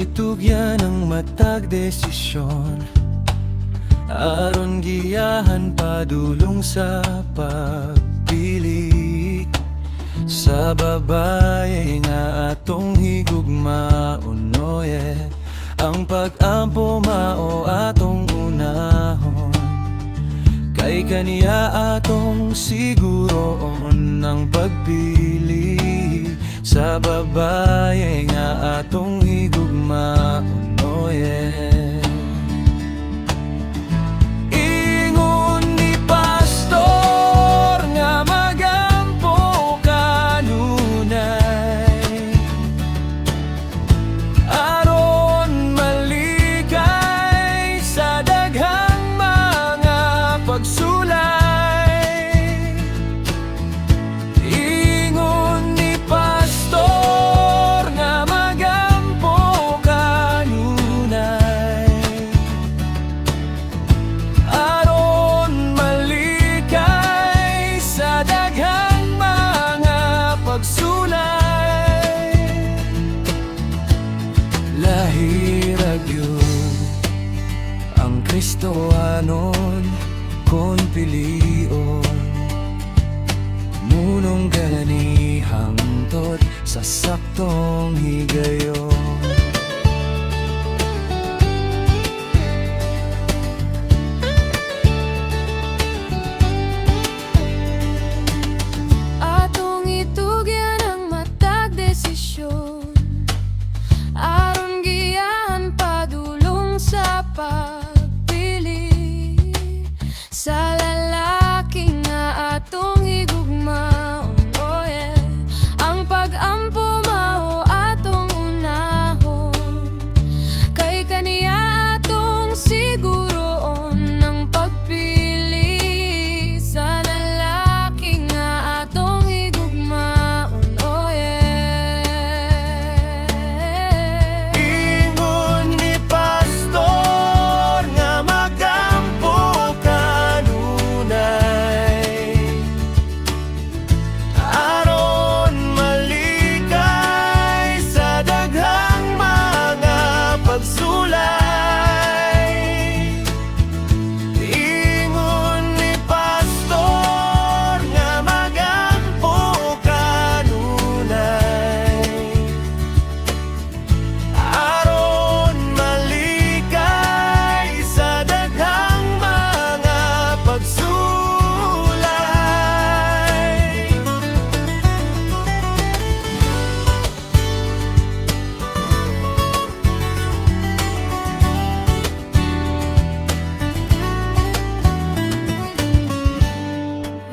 itugyan ng matag desisyon, aron giyahan padulong sa pagpili sa babaye nga atong higugmaon, oye. Ang pag-ampo mao atong unahon, kay kaniya atong siguroon ang pagpili sa babaye nga atong higugmaon, oye. Lahirag yun ang Kristohanon kon pilion, munong gani hangtod sa saktong higayon. Sa lalaki nga atong higugmaon, oh yeah. Ang pag-ampo mao atong unahon, kay kaniya atong siguroon ang pagpili sa lalaki nga atong higugmaon, oh yeah. Ingon ni pastor nga magampo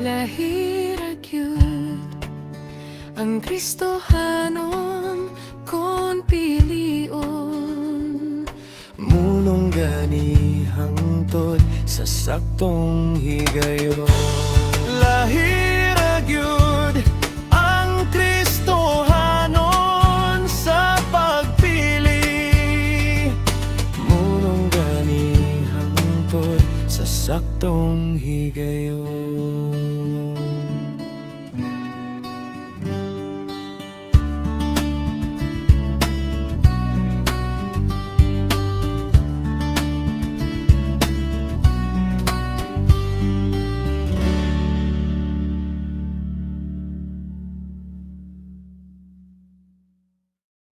Lahirag yun ang Kristohanon kon pilion, munong gani hangtod sa saktong higayon.